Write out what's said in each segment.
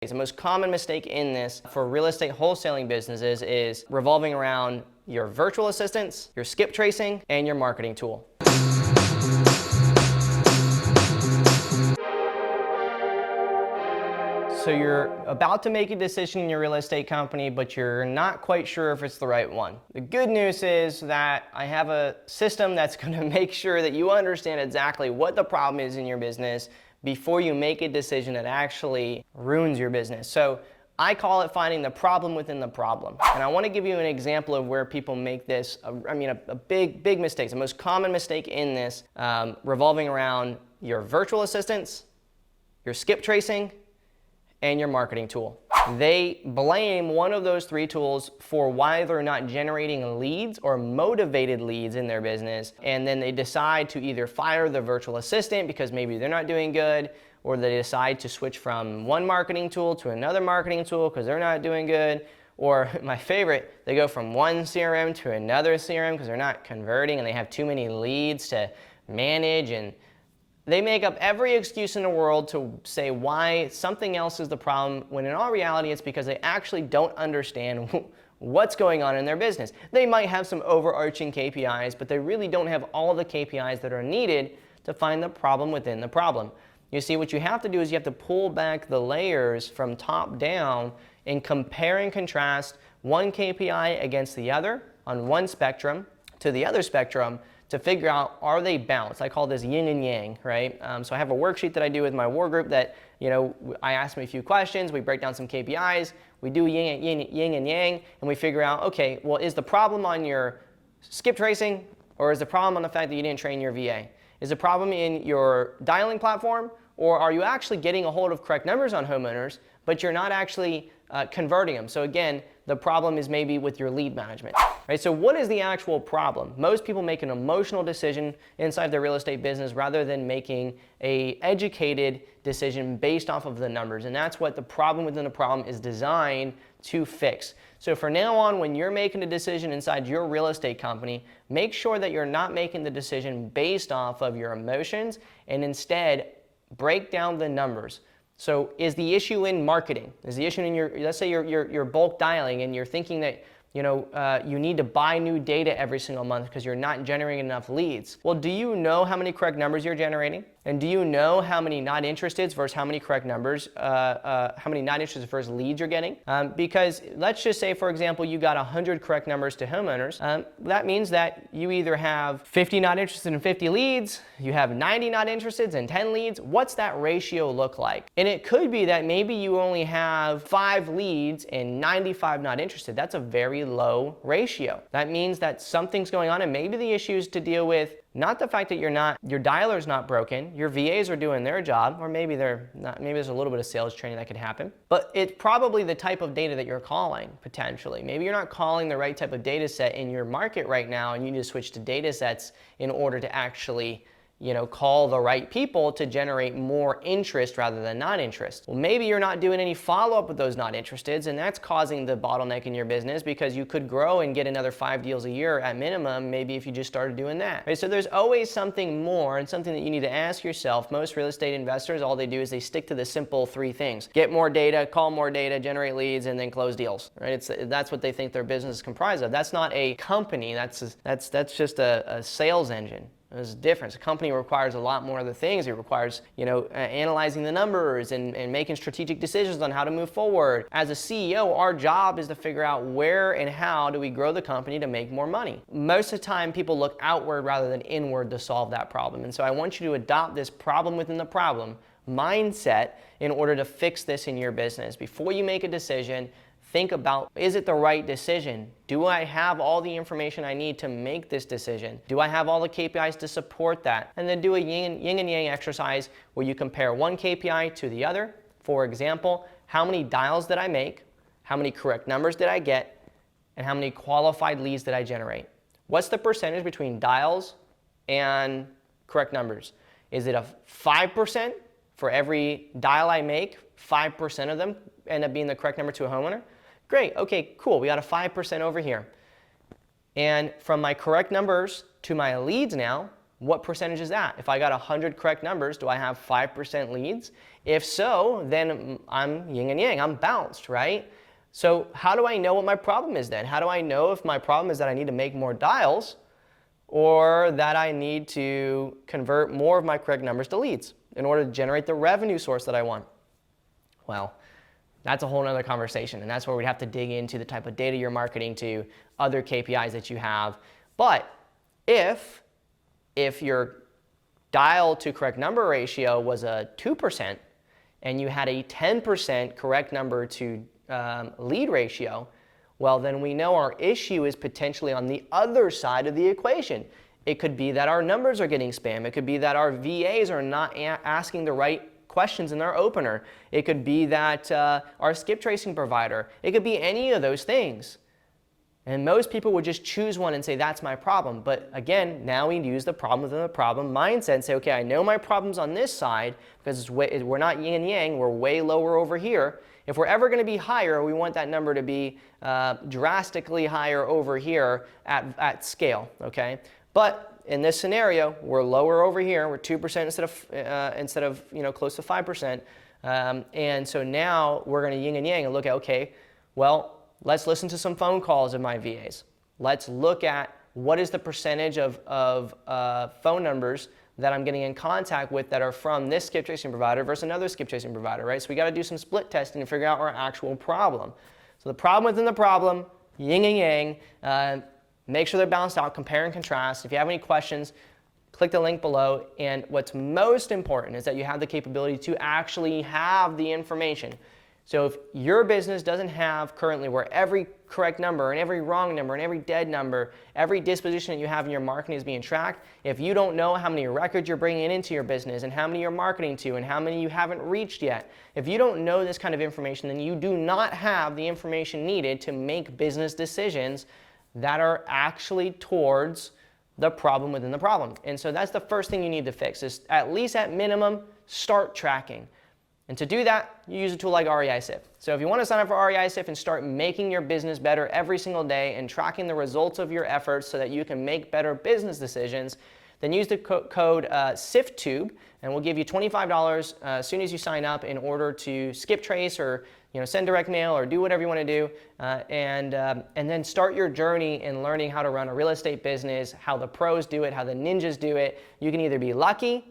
The most common mistake in this for real estate wholesaling businesses is revolving around your virtual assistants, your skip tracing, and your marketing tool. So you're about to make a decision in your real estate company, but you're not quite sure if it's the right one. The good news is that I have a system that's going to make sure that you understand exactly what the problem is in your business before you make a decision that actually ruins your business. So I call it finding the problem within the problem. And I want to give you an example of where people make this, a big mistake. The most common mistake in this revolving around your virtual assistants, your skip tracing, and your marketing tool. They blame one of those three tools for why they're not generating leads or motivated leads in their business, and then they decide to either fire the virtual assistant because maybe they're not doing good, or they decide to switch from one marketing tool to another marketing tool because they're not doing good, or my favorite, they go from one CRM to another CRM because they're not converting and they have too many leads to manage, and they make up every excuse in the world to say why something else is the problem, when in all reality it's because they actually don't understand what's going on in their business. They might have some overarching KPIs, but they really don't have all the KPIs that are needed to find the problem within the problem. You see, what you have to do is you have to pull back the layers from top down and compare and contrast one KPI against the other on one spectrum to the other spectrum to figure out, are they balanced? I call this yin and yang, right? So I have a worksheet that I do with my war group that, I ask them a few questions, we break down some KPIs, we do yin and yang, and we figure out, okay, well, is the problem on your skip tracing, or is the problem on the fact that you didn't train your VA? Is the problem in your dialing platform, or are you actually getting a hold of correct numbers on homeowners, but you're not actually converting them? So again, the problem is maybe with your lead management, right? So what is the actual problem? Most people make an emotional decision inside their real estate business rather than making an educated decision based off of the numbers. And that's what the problem within the problem is designed to fix. So from now on, when you're making a decision inside your real estate company, make sure that you're not making the decision based off of your emotions, and instead break down the numbers. So is the issue in marketing? Is the issue in let's say you're bulk dialing and you're thinking that you need to buy new data every single month because you're not generating enough leads. Well, do you know how many correct numbers you're generating? And do you know how many not interested versus how many correct numbers, how many not interested versus leads you're getting? Because let's just say, for example, you got 100 correct numbers to homeowners. That means that you either have 50 not interested and 50 leads, you have 90 not interested and 10 leads. What's that ratio look like? And it could be that maybe you only have 5 leads and 95 not interested. That's a very low ratio. That means that something's going on, and maybe the issue is to deal with not the fact that your dialer's not broken, your VAs are doing their job, or maybe they're not, maybe there's a little bit of sales training that could happen, but it's probably the type of data that you're calling, potentially. Maybe you're not calling the right type of data set in your market right now, and you need to switch to data sets in order to actually call the right people to generate more interest rather than non-interest. Well, maybe you're not doing any follow-up with those not interesteds, and that's causing the bottleneck in your business, because you could grow and get another 5 deals a year at minimum, maybe if you just started doing that. Right? So there's always something more, and something that you need to ask yourself. Most real estate investors, all they do is they stick to the simple 3 things. Get more data, call more data, generate leads, and then close deals. Right? That's what they think their business is comprised of. That's not a company, that's just a sales engine. There's a difference. A company requires a lot more other things. It requires, analyzing the numbers and making strategic decisions on how to move forward. As a CEO, our job is to figure out where and how do we grow the company to make more money. Most of the time, people look outward rather than inward to solve that problem. And so I want you to adopt this problem within the problem mindset in order to fix this in your business. Before you make a decision, think about, is it the right decision? Do I have all the information I need to make this decision? Do I have all the KPIs to support that? And then do a yin and yang exercise where you compare one KPI to the other. For example, how many dials did I make? How many correct numbers did I get? And how many qualified leads did I generate? What's the percentage between dials and correct numbers? Is it a 5% for every dial I make, 5% of them end up being the correct number to a homeowner? Great, okay, cool, we got a 5% over here. And from my correct numbers to my leads now, what percentage is that? If I got 100 correct numbers, do I have 5% leads? If so, then I'm yin and yang, I'm balanced, right? So how do I know what my problem is then? How do I know if my problem is that I need to make more dials or that I need to convert more of my correct numbers to leads in order to generate the revenue source that I want? Well, that's a whole nother conversation, and that's where we'd have to dig into the type of data you're marketing to, other KPIs that you have. But if your dial to correct number ratio was a 2% and you had a 10% correct number to lead ratio, well, then we know our issue is potentially on the other side of the equation. It could be that our numbers are getting spam. It could be that our VAs are not asking the right questions in their opener. It could be that our skip tracing provider. It could be any of those things. And most people would just choose one and say, that's my problem. But again, now we use the problem within the problem mindset and say, okay, I know my problem's on this side because we're not yin and yang, we're way lower over here. If we're ever going to be higher, we want that number to be drastically higher over here at scale, okay? But in this scenario, we're lower over here. We're 2% instead of close to 5%. And so now we're going to yin and yang and look at, okay, well, let's listen to some phone calls of my VAs. Let's look at what is the percentage of phone numbers that I'm getting in contact with that are from this skip tracing provider versus another skip tracing provider, right? So we got to do some split testing to figure out our actual problem. So the problem within the problem, yin and yang, make sure they're balanced out, compare and contrast. If you have any questions, click the link below. And what's most important is that you have the capability to actually have the information. So if your business doesn't have currently where every correct number and every wrong number and every dead number, every disposition that you have in your marketing is being tracked, if you don't know how many records you're bringing into your business and how many you're marketing to and how many you haven't reached yet, if you don't know this kind of information, then you do not have the information needed to make business decisions that are actually towards the problem within the problem. And so that's the first thing you need to fix is at least at minimum, start tracking. And to do that, you use a tool like REI-SIF. So if you want to sign up for REI-SIF and start making your business better every single day and tracking the results of your efforts so that you can make better business decisions, then use the code SIFTube, and we'll give you $25 as soon as you sign up in order to skip trace or send direct mail or do whatever you want to do, and then start your journey in learning how to run a real estate business, how the pros do it, how the ninjas do it. You can either be lucky,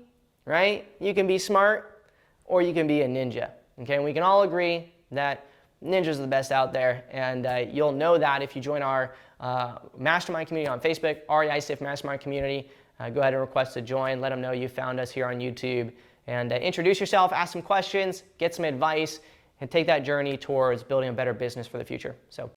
right? You can be smart, or you can be a ninja, okay? And we can all agree that ninjas are the best out there, and you'll know that if you join our mastermind community on Facebook, REI-SIF Mastermind Community. Go ahead and request to join. Let them know you found us here on YouTube, and introduce yourself, ask some questions, get some advice, and take that journey towards building a better business for the future. So